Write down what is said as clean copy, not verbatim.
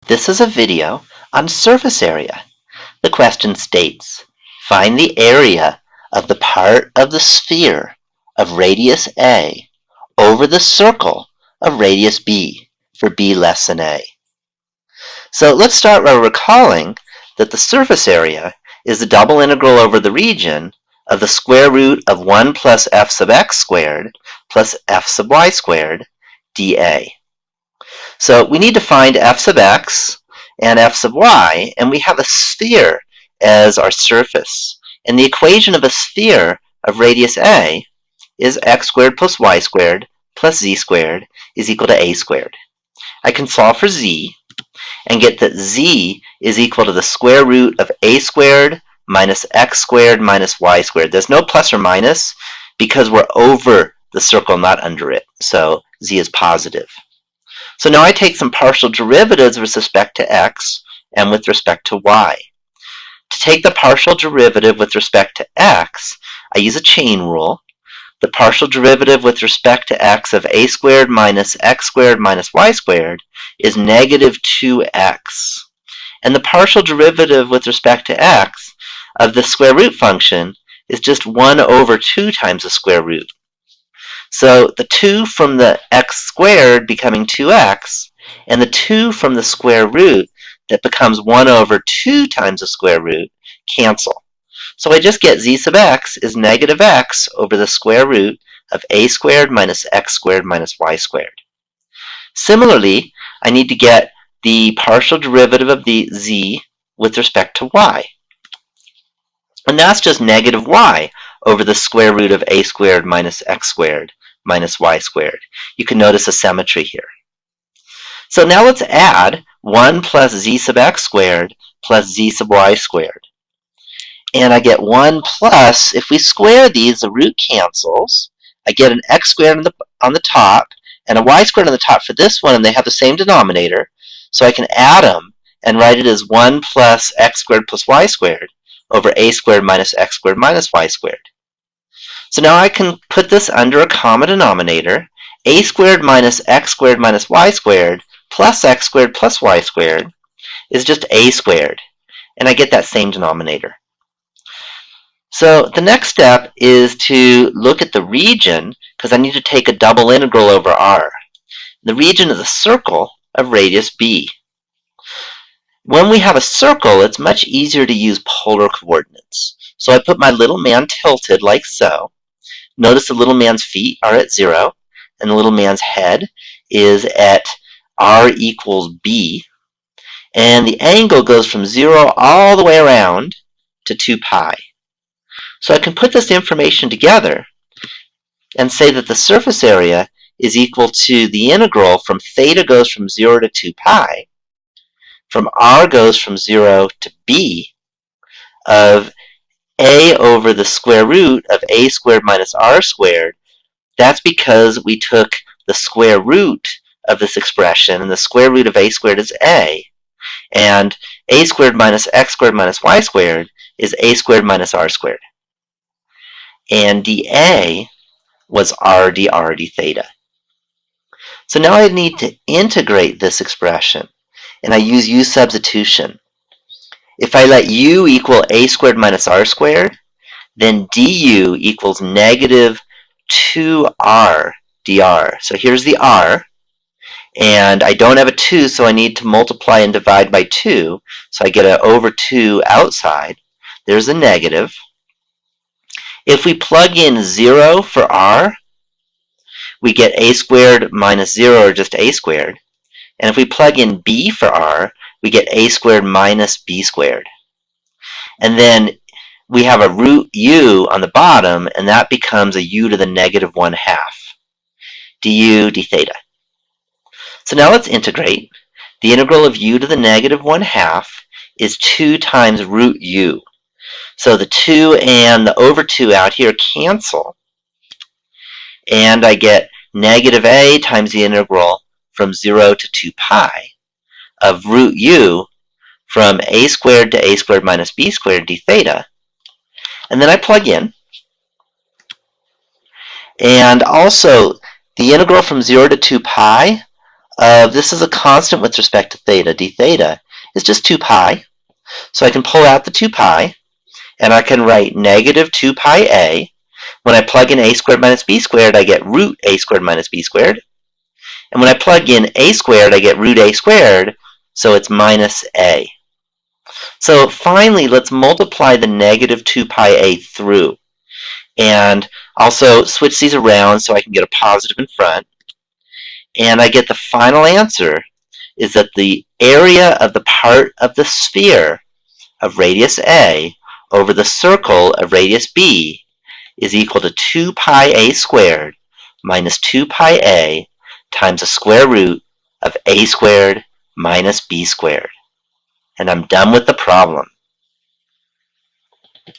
This is a video on surface area. The question states, find the area of the part of the sphere of radius A over the circle of radius B for B less than A. So let's start by recalling that the surface area is the double integral over the region of the square root of 1 plus f sub x squared plus f sub y squared dA. So we need to find f sub x and f sub y, and we have a sphere as our surface. And the equation of a sphere of radius A is x squared plus y squared plus z squared is equal to a squared. I can solve for z and get that z is equal to the square root of a squared minus x squared minus y squared. There's no plus or minus because we're over the circle, not under it. So z is positive. So now I take some partial derivatives with respect to x and with respect to y. To take the partial derivative with respect to x, I use a chain rule. The partial derivative with respect to x of a squared minus x squared minus y squared is negative 2x. And the partial derivative with respect to x of the square root function is just 1 over 2 times the square root. So the 2 from the x squared becoming 2x, and the 2 from the square root that becomes 1 over 2 times the square root cancel. So I just get z sub x is negative x over the square root of a squared minus x squared minus y squared. Similarly, I need to get the partial derivative of the z with respect to y. And that's just negative y over the square root of a squared minus x squared minus y squared. You can notice a symmetry here. So now let's add 1 plus z sub x squared plus z sub y squared. And I get 1 plus, if we square these, the root cancels. I get an x squared on the top and a y squared on the top for this one, and they have the same denominator. So I can add them and write it as 1 plus x squared plus y squared over a squared minus x squared minus y squared. So now I can put this under a common denominator. A squared minus x squared minus y squared plus x squared plus y squared is just a squared. And I get that same denominator. So the next step is to look at the region, because I need to take a double integral over R. The region is a circle of radius B. When we have a circle, it's much easier to use polar coordinates. So I put my little man tilted like so. Notice the little man's feet are at 0, and the little man's head is at R equals B. And the angle goes from 0 all the way around to 2 pi. So I can put this information together and say that the surface area is equal to the integral from theta goes from 0 to 2 pi, from r goes from 0 to b, of a over the square root of a squared minus r squared. That's because we took the square root of this expression, and the square root of a squared is a, and a squared minus x squared minus y squared is a squared minus r squared. And dA was r dr d theta. So now I need to integrate this expression, and I use u substitution. If I let u equal a squared minus r squared, then du equals negative 2r dr. So here's the r, and I don't have a 2, so I need to multiply and divide by 2, so I get an over 2 outside. There's a negative. If we plug in 0 for r, we get a squared minus 0, or just a squared. And if we plug in b for r, we get a squared minus b squared. And then we have a root u on the bottom, and that becomes a u to the negative 1/2, du d theta. So now let's integrate. The integral of u to the negative 1/2 is 2 times root u. So the 2 and the over 2 out here cancel, and I get negative a times the integral from 0 to 2 pi of root u from a squared to a squared minus b squared d theta. And then I plug in. And also, the integral from 0 to 2 pi of, this is a constant with respect to theta, d theta, is just 2 pi. So I can pull out the 2 pi, and I can write negative 2 pi a. When I plug in a squared minus b squared, I get root a squared minus b squared. And when I plug in a squared, I get root a squared, so it's minus a. So finally, let's multiply the negative 2 pi a through. And also switch these around so I can get a positive in front. And I get the final answer is that the area of the part of the sphere of radius a over the circle of radius b is equal to 2 pi a squared minus 2 pi a times the square root of a squared minus b squared. And I'm done with the problem.